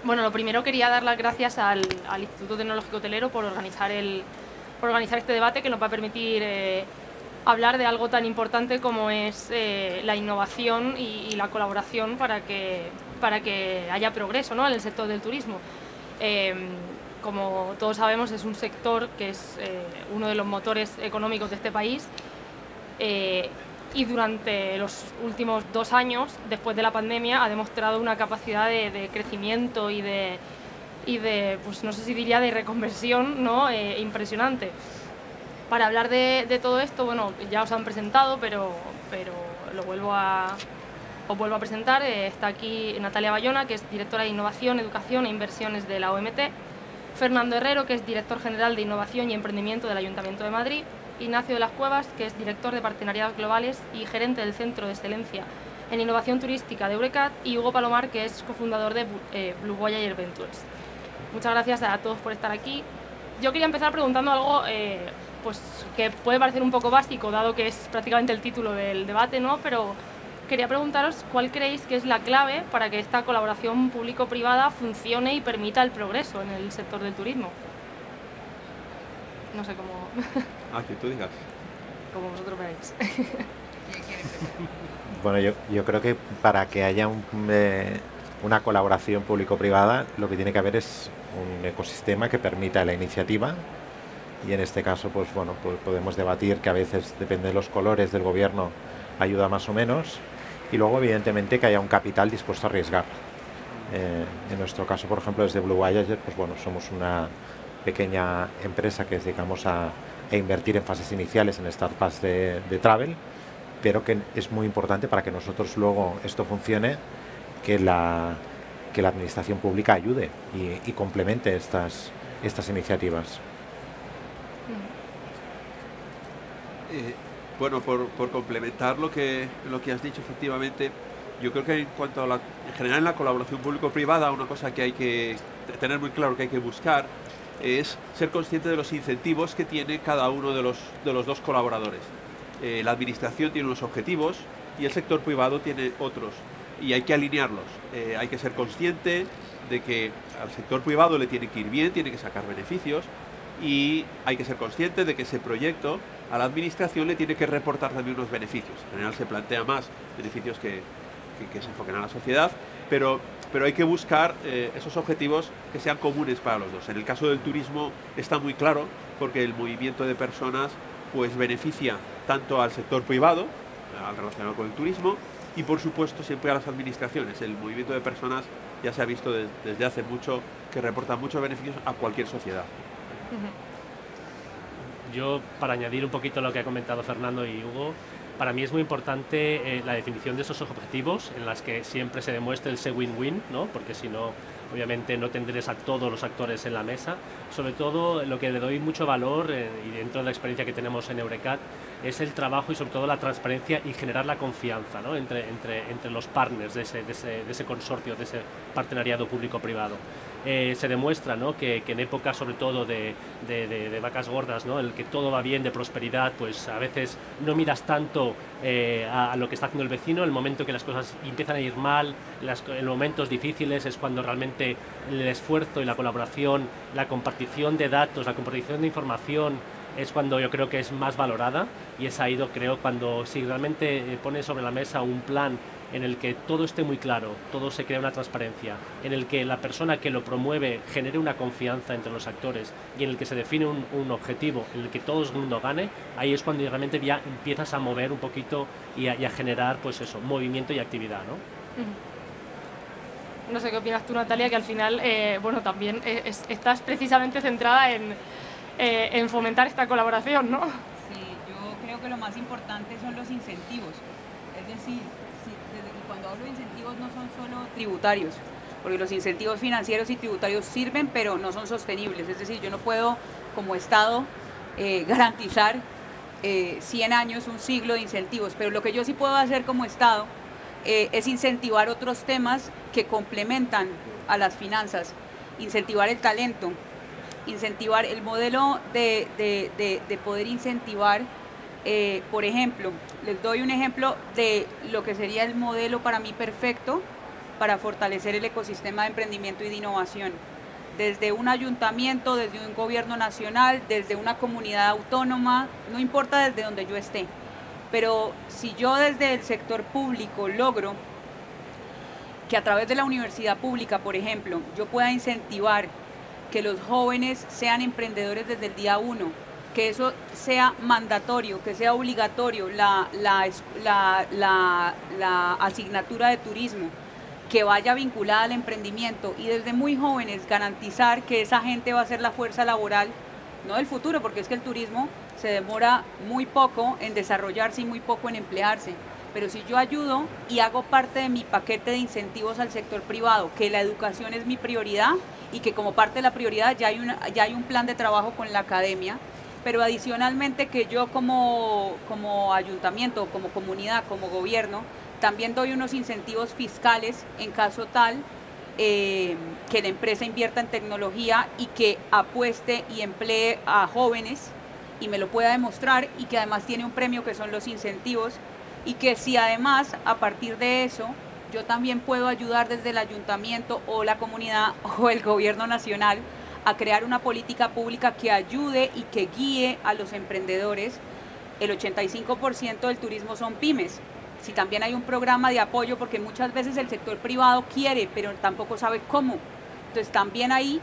Bueno, lo primero quería dar las gracias al Instituto Tecnológico Hotelero por organizar este debate que nos va a permitir hablar de algo tan importante como es la innovación y la colaboración para que haya progreso, ¿no?, en el sector del turismo. Como todos sabemos, es un sector que es uno de los motores económicos de este país. Y durante los últimos 2 años, después de la pandemia, ha demostrado una capacidad de crecimiento y de, pues no sé si diría de reconversión, ¿no?, impresionante. Para hablar de todo esto, bueno, ya os han presentado, pero os vuelvo a presentar. Está aquí Natalia Bayona, que es directora de Innovación, Educación e Inversiones de la OMT, Fernando Herrero, que es director general de Innovación y Emprendimiento del Ayuntamiento de Madrid, Ignacio de las Cuevas, que es director de Partenariados Globales y gerente del Centro de Excelencia en Innovación Turística de Eurecat, y Hugo Palomar, que es cofundador de Blue Voyager Ventures. Muchas gracias a todos por estar aquí. Yo quería empezar preguntando algo pues que puede parecer un poco básico, dado que es prácticamente el título del debate, ¿no? Pero quería preguntaros cuál creéis que es la clave para que esta colaboración público-privada funcione y permita el progreso en el sector del turismo. No sé cómo... Que tú digas. Como vosotros veáis. Bueno, yo creo que para que haya una colaboración público-privada, lo que tiene que haber es un ecosistema que permita la iniciativa, y en este caso, pues bueno, pues podemos debatir que a veces, depende de los colores del gobierno, ayuda más o menos, y luego evidentemente que haya un capital dispuesto a arriesgar. En nuestro caso, por ejemplo, desde Blue Voyager, pues bueno, somos una pequeña empresa que nos dedicamos a invertir en fases iniciales en startups de travel, pero que es muy importante para que nosotros luego esto funcione, que la administración pública ayude y complemente estas iniciativas. Bueno, por complementar lo que has dicho, efectivamente, yo creo que en cuanto a en general en la colaboración público-privada, una cosa que hay que tener muy claro, que hay que buscar, es ser consciente de los incentivos que tiene cada uno de los dos colaboradores. La administración tiene unos objetivos y el sector privado tiene otros, y hay que alinearlos. Hay que ser consciente de que al sector privado le tiene que ir bien, tiene que sacar beneficios, y hay que ser consciente de que ese proyecto a la administración le tiene que reportar también unos beneficios. En general se plantea más beneficios que se enfoquen a la sociedad, pero hay que buscar esos objetivos que sean comunes para los dos. En el caso del turismo está muy claro, porque el movimiento de personas pues beneficia tanto al sector privado, al relacionado con el turismo, y por supuesto siempre a las administraciones. El movimiento de personas ya se ha visto desde hace mucho que reporta muchos beneficios a cualquier sociedad. Yo, para añadir un poquito lo que ha comentado Fernando y Hugo, para mí es muy importante la definición de esos objetivos, en las que siempre se demuestre ese win-win, ¿no? Porque si no, obviamente no tendréis a todos los actores en la mesa. Sobre todo, lo que le doy mucho valor, y dentro de la experiencia que tenemos en Eurecat, es el trabajo y sobre todo la transparencia y generar la confianza, ¿no?, entre los partners de ese consorcio, de ese partenariado público-privado. Se demuestra, ¿no?, que en épocas sobre todo de vacas gordas, ¿no?, el que todo va bien, de prosperidad, pues a veces no miras tanto a lo que está haciendo el vecino. El momento que las cosas empiezan a ir mal, en momentos difíciles, es cuando realmente el esfuerzo y la colaboración, la compartición de datos, la compartición de información, es cuando yo creo que es más valorada, y es ahí, creo, cuando si realmente pones sobre la mesa un plan en el que todo esté muy claro, todo se crea una transparencia, en el que la persona que lo promueve genere una confianza entre los actores, y en el que se define un objetivo en el que todo el mundo gane, ahí es cuando realmente ya empiezas a mover un poquito y a generar, pues eso, movimiento y actividad, ¿no? No sé qué opinas tú, Natalia, que al final, bueno, también estás precisamente centrada en fomentar esta colaboración, ¿no? Sí, yo creo que lo más importante son los incentivos. Es decir, cuando hablo de incentivos no son solo tributarios, porque los incentivos financieros y tributarios sirven, pero no son sostenibles. Es decir, yo no puedo, como Estado, garantizar 100 años, un siglo de incentivos, pero lo que yo sí puedo hacer como Estado es incentivar otros temas que complementan a las finanzas, incentivar el talento, incentivar el modelo de poder incentivar, por ejemplo, les doy un ejemplo de lo que sería el modelo para mí perfecto para fortalecer el ecosistema de emprendimiento y de innovación. Desde un ayuntamiento, desde un gobierno nacional, desde una comunidad autónoma, no importa desde donde yo esté. Pero si yo desde el sector público logro que a través de la universidad pública, por ejemplo, yo pueda incentivar que los jóvenes sean emprendedores desde el día 1, que eso sea mandatorio, que sea obligatorio, la asignatura de turismo, que vaya vinculada al emprendimiento y desde muy jóvenes garantizar que esa gente va a ser la fuerza laboral, no del futuro, porque es que el turismo se demora muy poco en desarrollarse y muy poco en emplearse. Pero si yo ayudo y hago parte de mi paquete de incentivos al sector privado, que la educación es mi prioridad y que como parte de la prioridad ya hay un plan de trabajo con la academia, pero adicionalmente que yo como ayuntamiento, como comunidad, como gobierno, también doy unos incentivos fiscales en caso tal que la empresa invierta en tecnología y que apueste y emplee a jóvenes y me lo pueda demostrar y que además tiene un premio que son los incentivos y que si además a partir de eso yo también puedo ayudar desde el ayuntamiento o la comunidad o el gobierno nacional a crear una política pública que ayude y que guíe a los emprendedores. El 85% del turismo son pymes. Si también hay un programa de apoyo, porque muchas veces el sector privado quiere, pero tampoco sabe cómo. Entonces también ahí,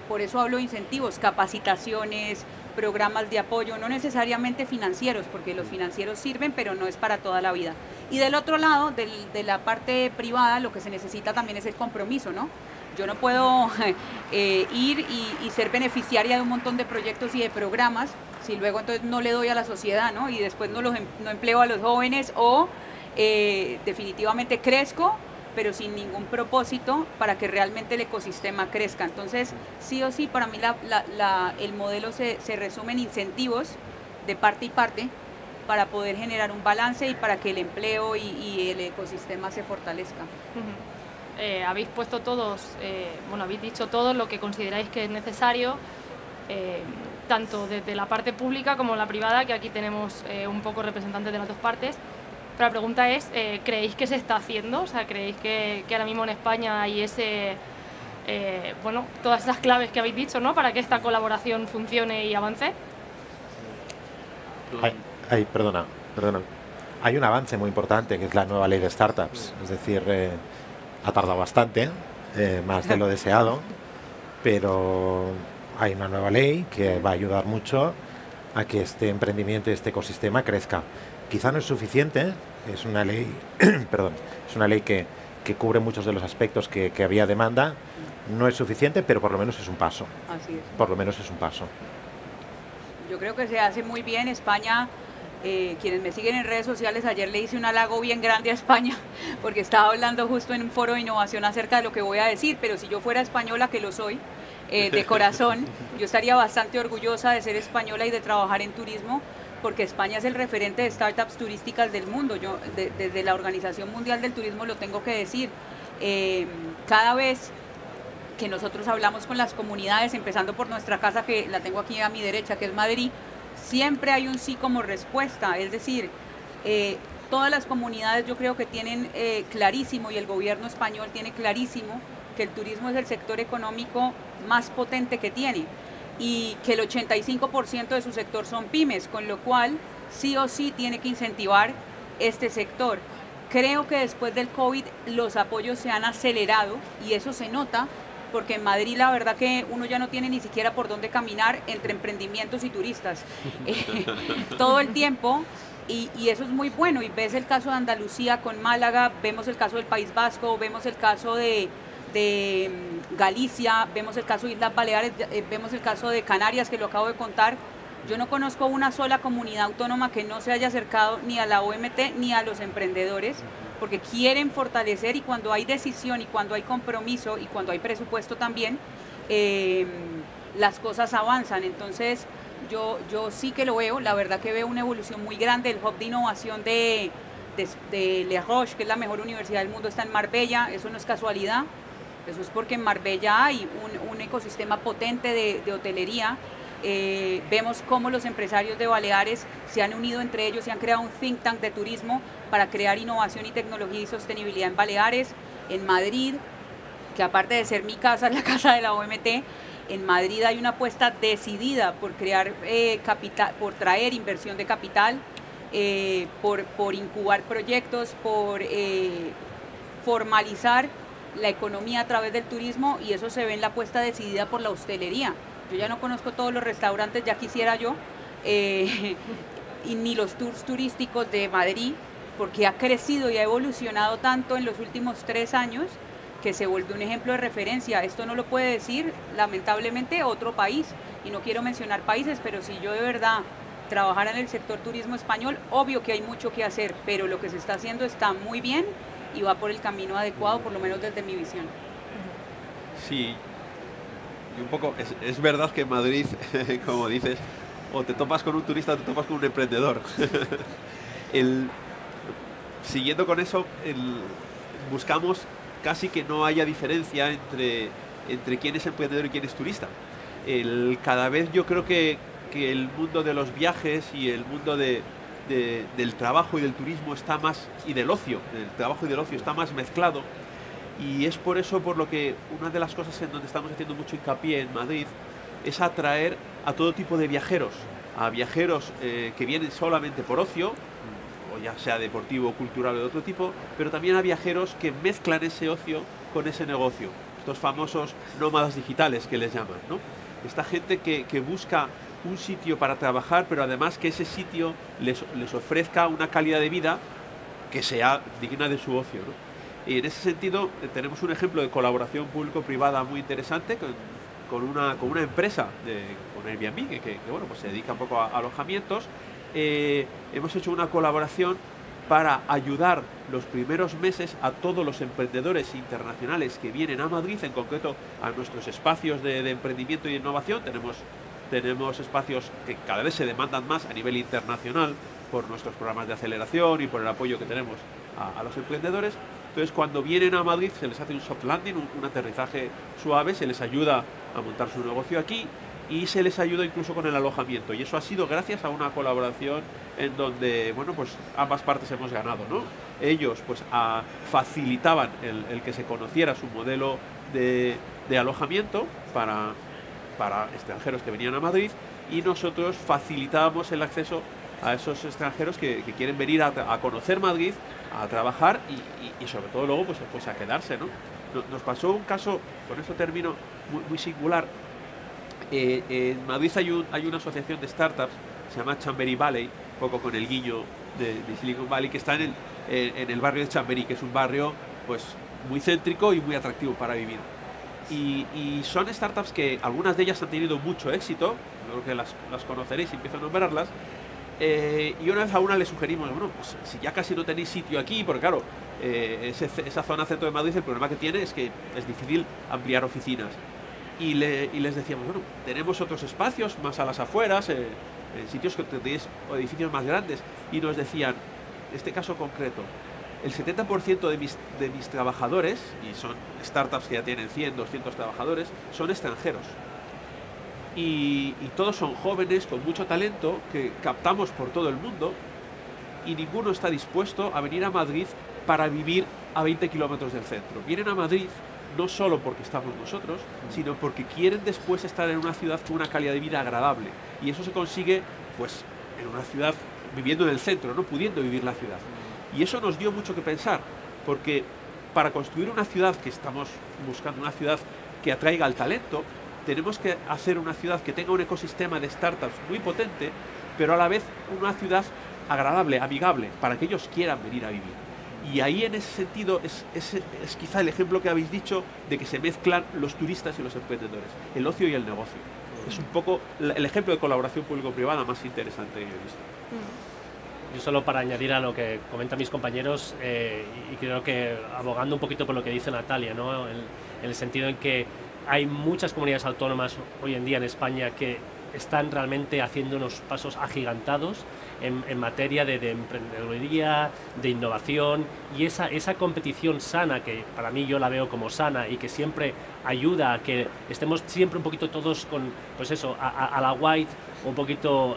por eso hablo de incentivos, capacitaciones, programas de apoyo, no necesariamente financieros, porque los financieros sirven, pero no es para toda la vida. Y del otro lado, de la parte privada, lo que se necesita también es el compromiso, ¿no? Yo no puedo ir y ser beneficiaria de un montón de proyectos y de programas si luego entonces no le doy a la sociedad, ¿no? Y después no empleo a los jóvenes o definitivamente crezco, pero sin ningún propósito para que realmente el ecosistema crezca. Entonces, sí o sí, para mí el modelo se resume en incentivos de parte y parte para poder generar un balance y para que el empleo y el ecosistema se fortalezca. Habéis puesto todos, habéis dicho todo lo que consideráis que es necesario, tanto desde la parte pública como la privada, que aquí tenemos un poco representantes de las dos partes. Pero la pregunta es, ¿creéis que se está haciendo? O sea, ¿creéis que ahora mismo en España hay todas esas claves que habéis dicho, ¿no?, para que esta colaboración funcione y avance? Perdona. Hay un avance muy importante, que es la nueva ley de startups. Es decir, ha tardado bastante, más de lo deseado, pero hay una nueva ley que va a ayudar mucho a que este emprendimiento y este ecosistema crezca. Quizá no es suficiente, es una ley, es una ley que cubre muchos de los aspectos que había demanda. No es suficiente, pero por lo menos es un paso. Así es. Por lo menos es un paso. Yo creo que se hace muy bien. España, quienes me siguen en redes sociales, ayer le hice un halago bien grande a España, porque estaba hablando justo en un foro de innovación acerca de lo que voy a decir, pero si yo fuera española, que lo soy, de corazón, yo estaría bastante orgullosa de ser española y de trabajar en turismo, porque España es el referente de startups turísticas del mundo. Yo desde la Organización Mundial del Turismo lo tengo que decir. Cada vez que nosotros hablamos con las comunidades, empezando por nuestra casa, que la tengo aquí a mi derecha, que es Madrid, siempre hay un sí como respuesta. Es decir, todas las comunidades yo creo que tienen clarísimo, y el gobierno español tiene clarísimo, que el turismo es el sector económico más potente que tiene y que el 85% de su sector son pymes, con lo cual sí o sí tiene que incentivar este sector. Creo que después del COVID los apoyos se han acelerado y eso se nota, porque en Madrid la verdad que uno ya no tiene ni siquiera por dónde caminar entre emprendimientos y turistas todo el tiempo, y eso es muy bueno. Y ves el caso de Andalucía con Málaga, vemos el caso del País Vasco, vemos el caso de Galicia, vemos el caso de Islas Baleares, vemos el caso de Canarias, que lo acabo de contar. Yo no conozco una sola comunidad autónoma que no se haya acercado ni a la OMT ni a los emprendedores, porque quieren fortalecer, y cuando hay decisión y cuando hay compromiso y cuando hay presupuesto también, las cosas avanzan. Entonces yo sí que lo veo, la verdad que veo una evolución muy grande. El hub de innovación de Le Roche, que es la mejor universidad del mundo, está en Marbella. Eso no es casualidad, eso es porque en Marbella hay un ecosistema potente de hotelería. Vemos cómo los empresarios de Baleares se han unido entre ellos y han creado un think tank de turismo para crear innovación y tecnología y sostenibilidad en Baleares. En Madrid, que aparte de ser mi casa, es la casa de la OMT, en Madrid hay una apuesta decidida por crear capital, por traer inversión de capital, por incubar proyectos, por formalizar la economía a través del turismo, y eso se ve en la apuesta decidida por la hostelería. Yo ya no conozco todos los restaurantes, ya quisiera yo, y ni los tours turísticos de Madrid, porque ha crecido y ha evolucionado tanto en los últimos 3 años que se vuelve un ejemplo de referencia. Esto no lo puede decir, lamentablemente, otro país, y no quiero mencionar países, pero si yo de verdad trabajara en el sector turismo español, obvio que hay mucho que hacer, pero lo que se está haciendo está muy bien y va por el camino adecuado, por lo menos desde mi visión. Sí, y un poco, es verdad que en Madrid, como dices, o te topas con un turista o te topas con un emprendedor. Siguiendo con eso, buscamos casi que no haya diferencia entre quién es emprendedor y quién es turista. Cada vez yo creo que el mundo de los viajes y el mundo del trabajo y del turismo está más, y del ocio, del trabajo y del ocio está más mezclado, y es por eso por lo que una de las cosas en donde estamos haciendo mucho hincapié en Madrid es atraer a todo tipo de viajeros, a viajeros que vienen solamente por ocio, o ya sea deportivo, cultural o de otro tipo, pero también a viajeros que mezclan ese ocio con ese negocio, estos famosos nómadas digitales que les llaman, ¿no? Esta gente que busca un sitio para trabajar, pero además que ese sitio les ofrezca una calidad de vida que sea digna de su ocio, ¿no? Y en ese sentido tenemos un ejemplo de colaboración público-privada muy interesante con una empresa, con Airbnb, que bueno, pues se dedica un poco a alojamientos. Hemos hecho una colaboración para ayudar los primeros meses a todos los emprendedores internacionales que vienen a Madrid, en concreto a nuestros espacios de emprendimiento y innovación. Tenemos espacios que cada vez se demandan más a nivel internacional por nuestros programas de aceleración y por el apoyo que tenemos a los emprendedores. Entonces, cuando vienen a Madrid se les hace un soft landing, un aterrizaje suave, se les ayuda a montar su negocio aquí y se les ayuda incluso con el alojamiento. Y eso ha sido gracias a una colaboración en donde, bueno, pues ambas partes hemos ganado, ¿no? Ellos pues facilitaban el que se conociera su modelo de alojamiento para extranjeros que venían a Madrid, y nosotros facilitábamos el acceso a esos extranjeros que quieren venir a conocer Madrid, a trabajar y sobre todo luego pues a quedarse, ¿no? Nos pasó un caso, con esto termino, muy singular. En Madrid hay una asociación de startups, se llama Chamberí Valley, un poco con el guiño de Silicon Valley, que está en el barrio de Chamberí, que es un barrio pues muy céntrico y muy atractivo para vivir. Y son startups que algunas de ellas han tenido mucho éxito, creo que las conoceréis y empiezo a nombrarlas. Y una vez a una le sugerimos, bueno, pues si ya casi no tenéis sitio aquí, porque claro, esa zona centro de Madrid, el problema que tiene es que es difícil ampliar oficinas. Y les decíamos, bueno, tenemos otros espacios más a las afueras, en sitios que tenéis edificios más grandes. Y nos decían, en este caso concreto, el 70% de mis trabajadores, y son startups que ya tienen 100, 200 trabajadores, son extranjeros. Y todos son jóvenes con mucho talento que captamos por todo el mundo, y ninguno está dispuesto a venir a Madrid para vivir a 20 kilómetros del centro. Vienen a Madrid no solo porque estamos nosotros, sino porque quieren después estar en una ciudad con una calidad de vida agradable. Y eso se consigue pues en una ciudad, viviendo en el centro, no pudiendo vivir la ciudad. Y eso nos dio mucho que pensar, porque para construir una ciudad, que estamos buscando una ciudad que atraiga al talento, tenemos que hacer una ciudad que tenga un ecosistema de startups muy potente, pero a la vez una ciudad agradable, amigable, para que ellos quieran venir a vivir. Y ahí en ese sentido es quizá el ejemplo que habéis dicho de que se mezclan los turistas y los emprendedores, el ocio y el negocio. Es un poco el ejemplo de colaboración público-privada más interesante que he visto. Yo solo para añadir a lo que comentan mis compañeros, y creo que abogando un poquito por lo que dice Natalia, ¿no? En el sentido en que hay muchas comunidades autónomas hoy en día en España que están realmente haciendo unos pasos agigantados en materia de emprendeduría, de innovación, y esa competición sana, que para mí yo la veo como sana y que siempre ayuda a que estemos siempre un poquito todos con, pues eso, a la white, un poquito,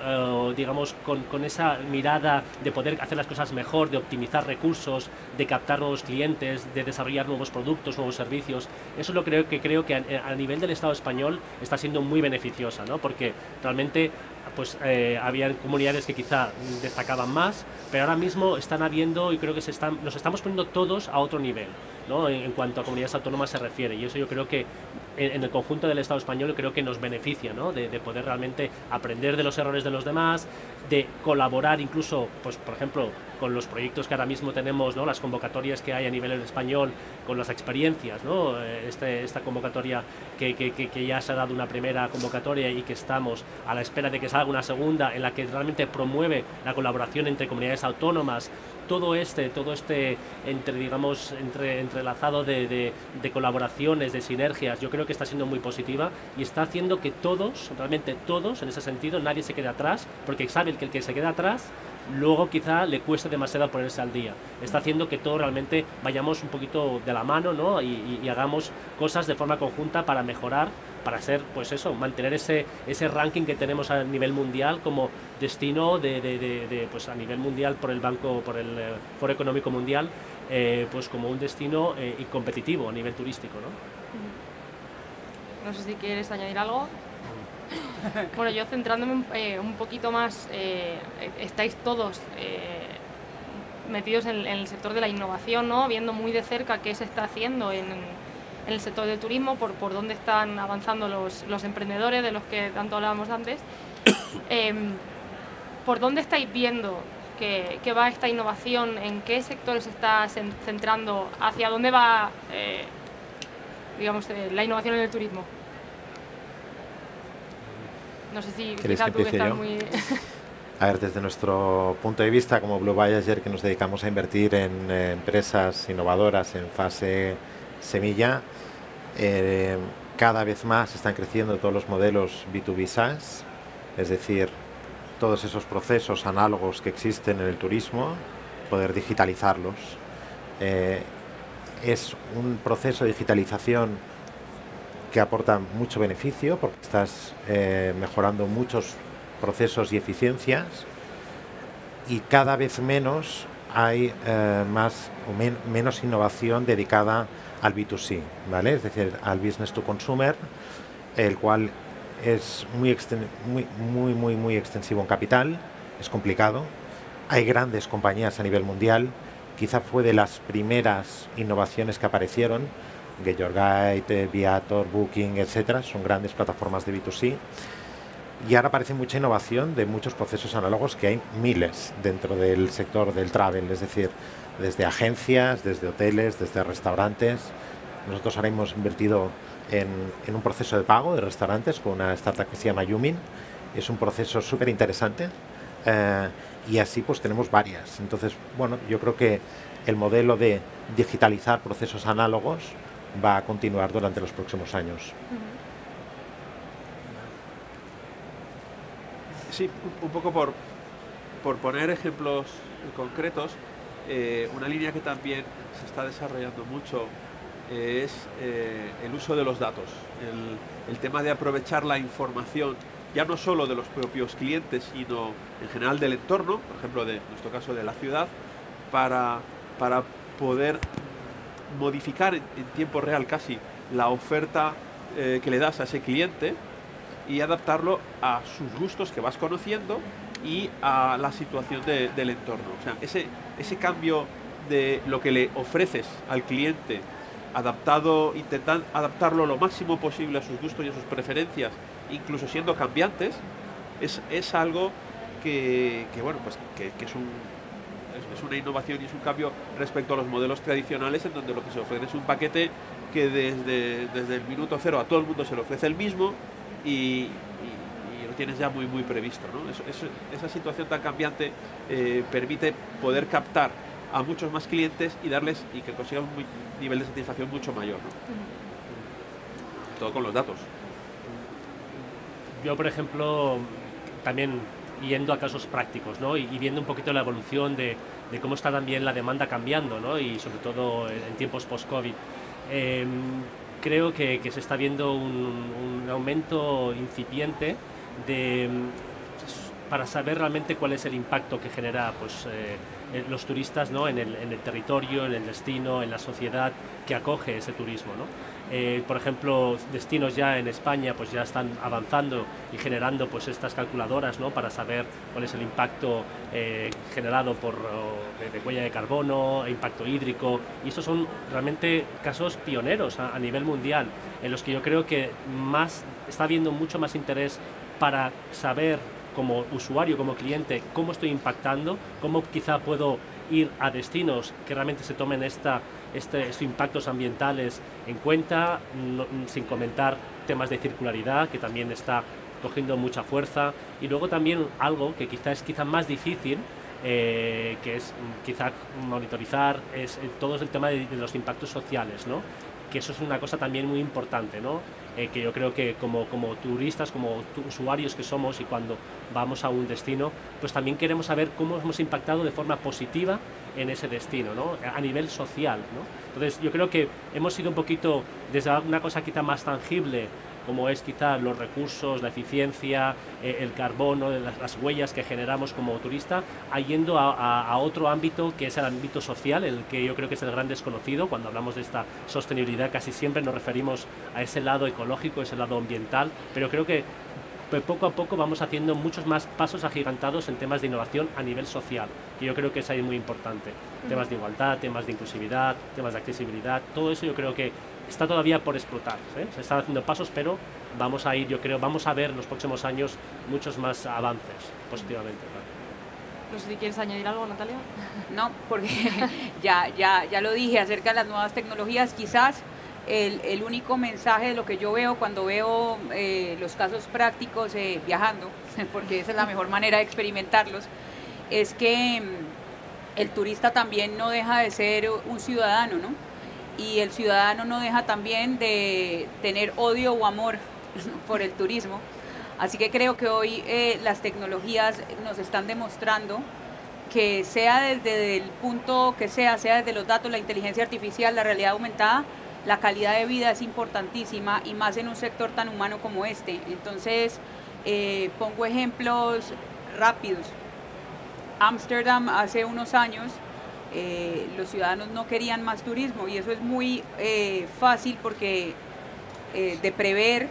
digamos, con esa mirada de poder hacer las cosas mejor, de optimizar recursos, de captar nuevos clientes, de desarrollar nuevos productos, nuevos servicios. Eso es lo que creo que a nivel del Estado español está siendo muy beneficiosa, ¿no? Porque realmente pues había comunidades que quizá destacaban más, pero ahora mismo están habiendo, y creo que nos estamos poniendo todos a otro nivel, ¿no? En cuanto a comunidades autónomas se refiere, y eso yo creo que en el conjunto del Estado español creo que nos beneficia, ¿no? De poder realmente aprender de los errores de los demás, de colaborar incluso, pues por ejemplo, con los proyectos que ahora mismo tenemos, ¿no? Las convocatorias que hay a nivel español, con las experiencias, ¿no? Esta convocatoria que ya se ha dado una primera convocatoria y que estamos a la espera de que salga una segunda, en la que realmente promueve la colaboración entre comunidades autónomas, todo este entrelazado de colaboraciones, de sinergias, yo creo que está siendo muy positiva y está haciendo que todos, realmente todos, en ese sentido, nadie se quede atrás, porque sabe que el que se queda atrás luego quizá le cueste demasiado ponerse al día. Está haciendo que todos realmente vayamos un poquito de la mano, ¿no? y hagamos cosas de forma conjunta para mejorar, para ser, pues eso, mantener ese ranking que tenemos a nivel mundial como destino pues a nivel mundial por el Foro Económico Mundial, pues como un destino y competitivo a nivel turístico, ¿no? No sé si quieres añadir algo. Bueno, yo centrándome un poquito más, estáis todos metidos en el sector de la innovación, ¿no? Viendo muy de cerca qué se está haciendo en el sector del turismo, por dónde están avanzando los emprendedores de los que tanto hablábamos antes. ¿Por dónde estáis viendo que va esta innovación? ¿En qué sectores se está centrando? ¿Hacia dónde va digamos, la innovación en el turismo? No sé si quizá tú que estás muy... A ver, desde nuestro punto de vista como Blue Voyager, que nos dedicamos a invertir en empresas innovadoras en fase semilla, cada vez más están creciendo todos los modelos B2B SaaS, es decir, todos esos procesos análogos que existen en el turismo, poder digitalizarlos. Es un proceso de digitalización que aporta mucho beneficio porque estás mejorando muchos procesos y eficiencias, y cada vez menos hay menos innovación dedicada al B2C, ¿vale? Es decir, al business to consumer, el cual es muy extensivo en capital, es complicado. Hay grandes compañías a nivel mundial, quizá fue de las primeras innovaciones que aparecieron, GetYourGuide, Viator, Booking, etcétera, son grandes plataformas de B2C. Y ahora aparece mucha innovación de muchos procesos análogos, que hay miles dentro del sector del travel, es decir, desde agencias, desde hoteles, desde restaurantes. Nosotros ahora hemos invertido en un proceso de pago de restaurantes con una startup que se llama Yumin. Es un proceso súper interesante y así pues tenemos varias. Entonces, bueno, yo creo que el modelo de digitalizar procesos análogos va a continuar durante los próximos años. Sí, un poco por poner ejemplos concretos, una línea que también se está desarrollando mucho es el uso de los datos, el tema de aprovechar la información, ya no solo de los propios clientes, sino en general del entorno, por ejemplo, en nuestro caso de la ciudad, para poder modificar en tiempo real casi la oferta que le das a ese cliente y adaptarlo a sus gustos que vas conociendo y a la situación del entorno. O sea, ese cambio de lo que le ofreces al cliente, intentar adaptarlo lo máximo posible a sus gustos y a sus preferencias, incluso siendo cambiantes, es algo que bueno, pues que es una innovación y es un cambio respecto a los modelos tradicionales, en donde lo que se ofrece es un paquete que desde el minuto cero a todo el mundo se le ofrece el mismo y lo tienes ya muy previsto, ¿no? Esa situación tan cambiante permite poder captar a muchos más clientes y que consigan un nivel de satisfacción mucho mayor, ¿no? Todo con los datos. Yo, por ejemplo, también yendo a casos prácticos, ¿no? y viendo un poquito la evolución de cómo está también la demanda cambiando, ¿no? Y sobre todo en tiempos post-COVID. creo que se está viendo un aumento incipiente para saber realmente cuál es el impacto que genera pues, los turistas, ¿no? en el territorio, en el destino, en la sociedad que acoge ese turismo, ¿no? Por ejemplo, destinos ya en España pues ya están avanzando y generando pues estas calculadoras, ¿no? Para saber cuál es el impacto generado de huella de carbono, impacto hídrico, y estos son realmente casos pioneros a nivel mundial, en los que yo creo que está habiendo mucho más interés para saber como usuario, como cliente, cómo estoy impactando, cómo quizá puedo ir a destinos que realmente se tomen estos impactos ambientales en cuenta, sin comentar temas de circularidad, que también está cogiendo mucha fuerza, y luego también algo que quizá es más difícil, que es quizá monitorizar, es todo el tema de los impactos sociales, ¿no? Que eso es una cosa también muy importante, ¿no? Que yo creo que como turistas, como usuarios que somos, y cuando vamos a un destino, pues también queremos saber cómo hemos impactado de forma positiva en ese destino, ¿no? A nivel social, ¿no? Entonces yo creo que hemos ido un poquito desde una cosa quizá más tangible, como es quizá los recursos, la eficiencia, el carbono, las huellas que generamos como turista, yendo a otro ámbito, que es el ámbito social, el que yo creo que es el gran desconocido. Cuando hablamos de esta sostenibilidad casi siempre nos referimos a ese lado ecológico, ese lado ambiental, pero creo que poco a poco vamos haciendo muchos más pasos agigantados en temas de innovación a nivel social, que yo creo que es ahí muy importante. Temas de igualdad, temas de inclusividad, temas de accesibilidad, todo eso yo creo que está todavía por explotar, ¿eh? Se están haciendo pasos, pero vamos a ir, yo creo, vamos a ver en los próximos años muchos más avances positivamente. No sé si quieres añadir algo, Natalia. No, porque ya lo dije acerca de las nuevas tecnologías. Quizás el único mensaje de lo que yo veo cuando veo los casos prácticos viajando, porque esa es la mejor manera de experimentarlos, es que el turista también no deja de ser un ciudadano, ¿no? Y el ciudadano no deja también de tener odio o amor por el turismo. Así que creo que hoy las tecnologías nos están demostrando que sea desde el punto que sea desde los datos, la inteligencia artificial, la realidad aumentada, la calidad de vida es importantísima, y más en un sector tan humano como este. Entonces, pongo ejemplos rápidos. Ámsterdam hace unos años, los ciudadanos no querían más turismo, y eso es muy fácil de prever,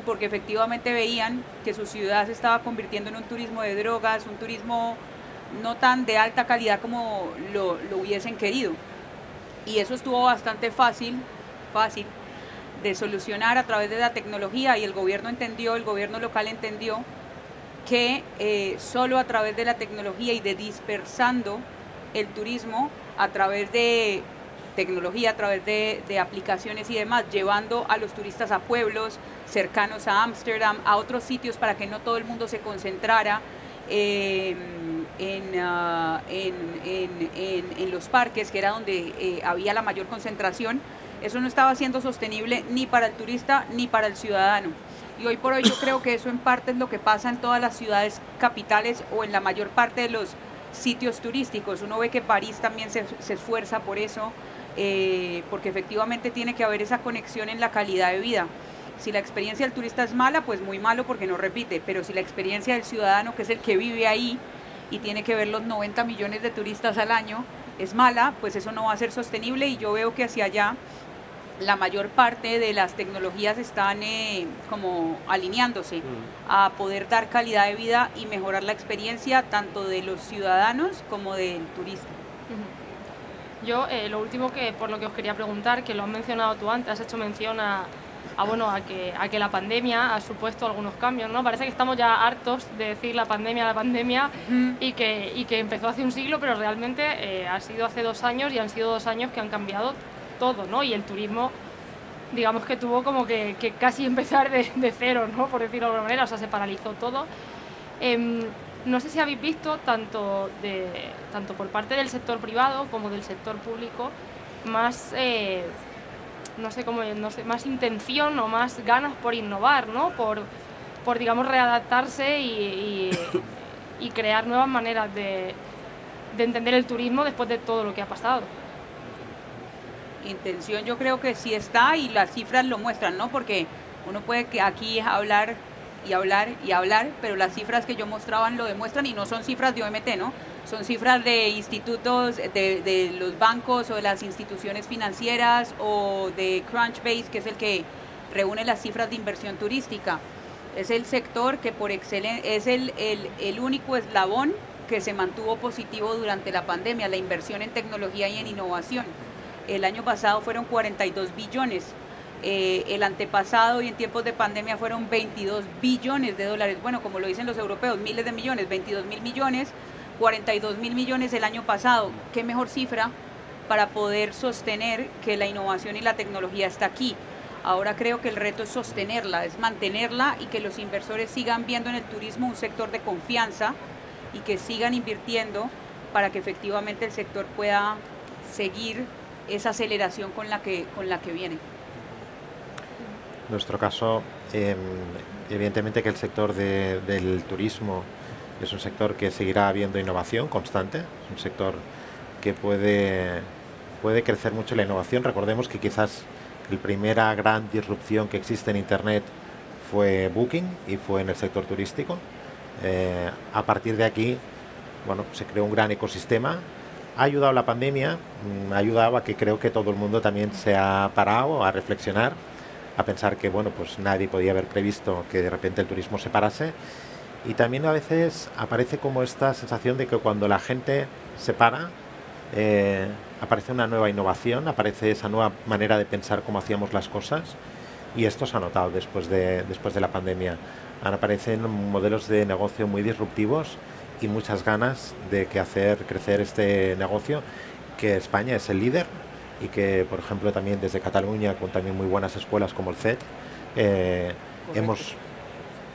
porque efectivamente veían que su ciudad se estaba convirtiendo en un turismo de drogas, un turismo no tan de alta calidad como lo hubiesen querido. Y eso estuvo bastante fácil de solucionar a través de la tecnología, y el gobierno local entendió que solo a través de la tecnología y de dispersando el turismo a través de tecnología, a través de aplicaciones y demás, llevando a los turistas a pueblos cercanos a Ámsterdam, a otros sitios, para que no todo el mundo se concentrara en los parques, que era donde había la mayor concentración. Eso no estaba siendo sostenible ni para el turista ni para el ciudadano. Y hoy por hoy yo creo que eso en parte es lo que pasa en todas las ciudades capitales, o en la mayor parte de los sitios turísticos. Uno ve que París también se esfuerza por eso, porque efectivamente tiene que haber esa conexión en la calidad de vida. Si la experiencia del turista es mala, pues muy malo, porque no repite, pero si la experiencia del ciudadano, que es el que vive ahí y tiene que ver los 90 millones de turistas al año, es mala, pues eso no va a ser sostenible. Y yo veo que hacia allá la mayor parte de las tecnologías están como alineándose a poder dar calidad de vida y mejorar la experiencia tanto de los ciudadanos como del turista. Yo, lo último por lo que os quería preguntar, que lo has mencionado tú antes, has hecho mención a que la pandemia ha supuesto algunos cambios, ¿no? Parece que estamos ya hartos de decir la pandemia, y que empezó hace un siglo, pero realmente ha sido hace 2 años, y han sido 2 años que han cambiado todo, ¿no? Y el turismo, digamos que tuvo como que casi empezar de cero, ¿no? Por decirlo de alguna manera, o sea, se paralizó todo. No sé si habéis visto, tanto por parte del sector privado como del sector público, más, más intención o más ganas por innovar, ¿no? Por digamos, readaptarse y crear nuevas maneras de entender el turismo después de todo lo que ha pasado. intención yo creo que sí está y las cifras lo muestran, ¿no? Porque uno puede que aquí hablar y hablar y hablar, pero las cifras que yo mostraba lo demuestran y no son cifras de OMT, ¿no? Son cifras de institutos, de los bancos o de las instituciones financieras o de Crunchbase, que es el que reúne las cifras de inversión turística. Es el sector que por excelencia es el único eslabón que se mantuvo positivo durante la pandemia, la inversión en tecnología y en innovación. El año pasado fueron 42 billones. El antepasado y en tiempos de pandemia fueron 22 billones de dólares. Bueno, como lo dicen los europeos, miles de millones, 22.000 millones, 42.000 millones el año pasado. ¿Qué mejor cifra para poder sostener que la innovación y la tecnología está aquí? Ahora creo que el reto es sostenerla, es mantenerla y que los inversores sigan viendo en el turismo un sector de confianza y que sigan invirtiendo para que efectivamente el sector pueda seguir esa aceleración con la que viene. En nuestro caso, evidentemente que el sector del turismo es un sector que seguirá habiendo innovación constante, es un sector que puede crecer mucho la innovación. Recordemos que quizás la primera gran disrupción que existe en Internet fue Booking y fue en el sector turístico. A partir de aquí, bueno, se creó un gran ecosistema. Ha ayudado la pandemia, ha ayudado a que creo que todo el mundo también se ha parado a reflexionar, a pensar que, bueno, pues nadie podía haber previsto que de repente el turismo se parase. Y también a veces aparece como esta sensación de que cuando la gente se para, aparece una nueva innovación, aparece esa nueva manera de pensar cómo hacíamos las cosas, y esto se ha notado después de la pandemia. Aparecen modelos de negocio muy disruptivos y muchas ganas de que hacer crecer este negocio, que España es el líder y que, por ejemplo, también desde Cataluña, con también muy buenas escuelas como el CET,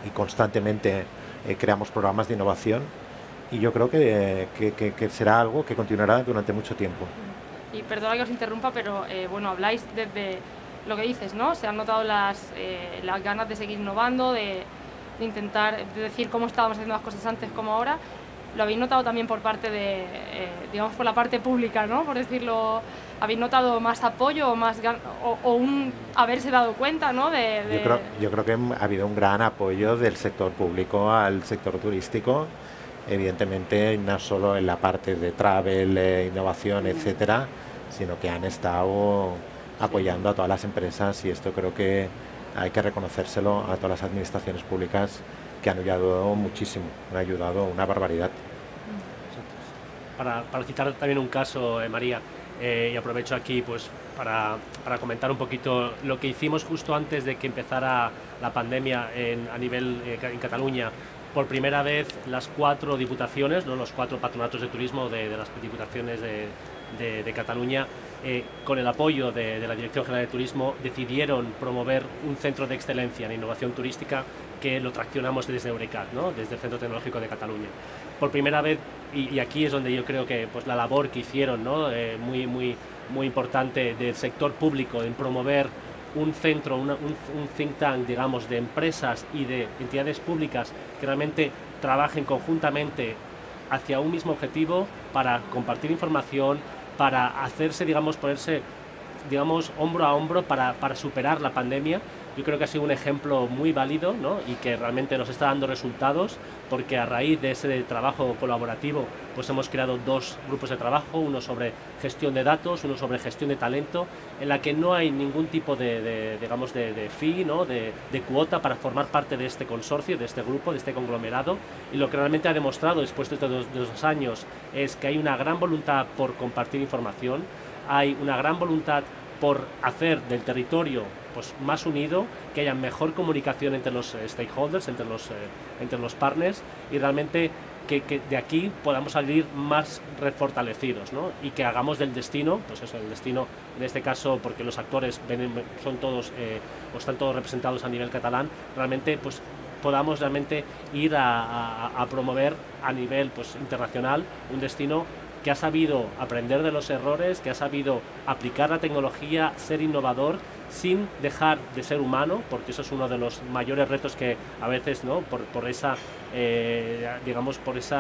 y constantemente creamos programas de innovación, y yo creo que será algo que continuará durante mucho tiempo. Y perdona que os interrumpa, pero bueno, habláis desde lo que dices, ¿no? Se han notado las ganas de seguir innovando, de intentar, de decir cómo estábamos haciendo las cosas antes como ahora. Lo habéis notado también por parte de, digamos, por la parte pública, ¿no? Por decirlo, ¿habéis notado más apoyo o más un haberse dado cuenta, ¿no? Yo creo que ha habido un gran apoyo del sector público al sector turístico, evidentemente no solo en la parte de travel, innovación, etcétera, sino que han estado apoyando a todas las empresas, y esto creo que hay que reconocérselo a todas las administraciones públicas, que han ayudado muchísimo, han ayudado una barbaridad. Para citar también un caso, María, y aprovecho aquí pues para comentar un poquito lo que hicimos justo antes de que empezara la pandemia a nivel en Cataluña. Por primera vez las 4 diputaciones, ¿no? Los 4 patronatos de turismo de las diputaciones de Cataluña, con el apoyo de la Dirección General de Turismo, decidieron promover un centro de excelencia en innovación turística que lo traccionamos desde Eurecat, ¿no? Desde el Centro Tecnológico de Cataluña. Por primera vez, y aquí es donde yo creo que pues, la labor que hicieron, ¿no? muy importante del sector público en promover un centro, un think tank, digamos, de empresas y de entidades públicas que realmente trabajen conjuntamente hacia un mismo objetivo para compartir información, para hacerse, digamos, ponerse, digamos, hombro a hombro para superar la pandemia. Yo creo que ha sido un ejemplo muy válido, ¿no? Y que realmente nos está dando resultados, porque a raíz de ese trabajo colaborativo pues hemos creado 2 grupos de trabajo, uno sobre gestión de datos, uno sobre gestión de talento, en la que no hay ningún tipo digamos, de fee, ¿no? de cuota para formar parte de este consorcio, de este grupo, de este conglomerado, y lo que realmente ha demostrado después de estos 2 años es que hay una gran voluntad por compartir información, hay una gran voluntad por hacer del territorio pues, más unido, que haya mejor comunicación entre los stakeholders, entre los partners, y realmente que de aquí podamos salir más refortalecidos, ¿no? Y que hagamos del destino, pues eso, el destino en este caso, porque los actores son todos o están todos representados a nivel catalán, realmente pues podamos realmente ir a promover a nivel pues internacional un destino que ha sabido aprender de los errores, que ha sabido aplicar la tecnología, ser innovador, sin dejar de ser humano, porque eso es uno de los mayores retos que a veces, ¿no? por esa, digamos, por ese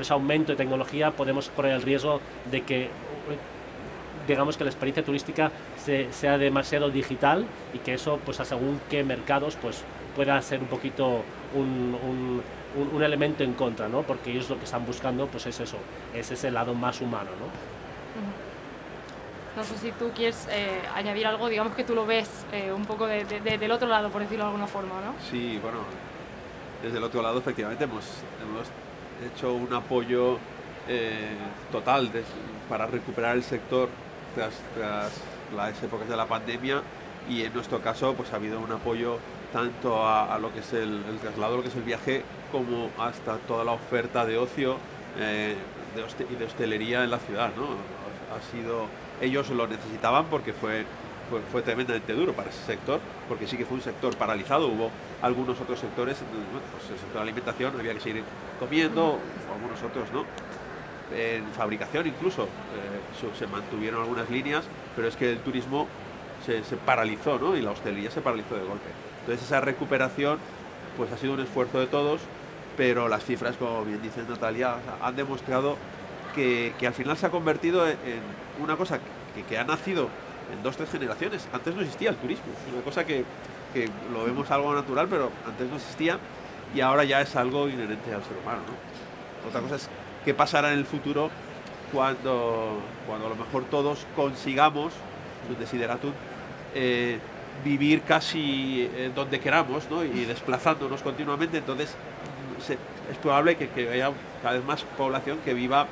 aumento de tecnología podemos correr el riesgo de digamos que la experiencia turística sea demasiado digital y que eso, pues a según qué mercados, pues pueda ser un poquito un elemento en contra, ¿no? Porque ellos lo que están buscando, pues es eso, es ese lado más humano, ¿no? No sé si tú quieres añadir algo, digamos que tú lo ves un poco del otro lado, por decirlo de alguna forma, ¿no? Sí, bueno, desde el otro lado efectivamente hemos hecho un apoyo total para recuperar el sector tras las épocas de la pandemia, y en nuestro caso pues ha habido un apoyo tanto a lo que es el traslado, lo que es el viaje, como hasta toda la oferta de ocio y de hostelería en la ciudad, ¿no? Ellos lo necesitaban porque fue tremendamente duro para ese sector, porque sí que fue un sector paralizado. Hubo algunos otros sectores, bueno, pues el sector de alimentación había que seguir comiendo, o algunos otros no. En fabricación incluso se mantuvieron algunas líneas, pero es que el turismo se paralizó, ¿no? Y la hostelería se paralizó de golpe. Entonces esa recuperación pues ha sido un esfuerzo de todos, pero las cifras, como bien dice Natalia, han demostrado que al final se ha convertido en una cosa que ha nacido en 2 o 3 generaciones. Antes no existía el turismo, es una cosa que lo vemos algo natural, pero antes no existía, y ahora ya es algo inherente al ser humano, ¿no? Otra cosa es qué pasará en el futuro cuando a lo mejor todos consigamos, un desideratum, vivir casi donde queramos, ¿no? Y desplazándonos continuamente. Entonces es probable que haya cada vez más población que viva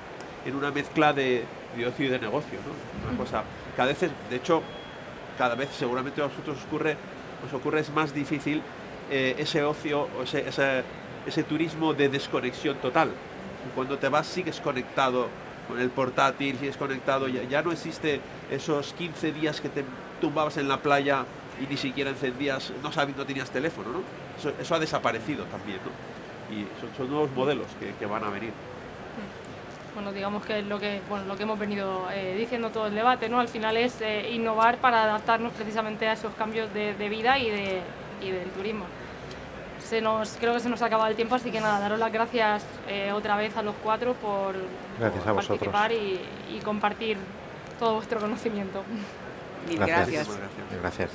en una mezcla de ocio y de negocio, ¿no? Una cosa, de hecho, cada vez seguramente a vosotros os ocurre es más difícil ese ocio o ese turismo de desconexión total. Cuando te vas sigues conectado con el portátil, sigues conectado, ya no existe esos 15 días que te tumbabas en la playa y ni siquiera encendías, no tenías teléfono, ¿no? Eso ha desaparecido también, ¿no? Y son nuevos modelos que van a venir. Bueno, digamos que es lo que hemos venido diciendo todo el debate, ¿no? Al final es innovar para adaptarnos precisamente a esos cambios de vida y del turismo. Creo que se nos ha acabado el tiempo, así que nada, daros las gracias otra vez a los 4 por participar y compartir todo vuestro conocimiento. Mil gracias. Gracias.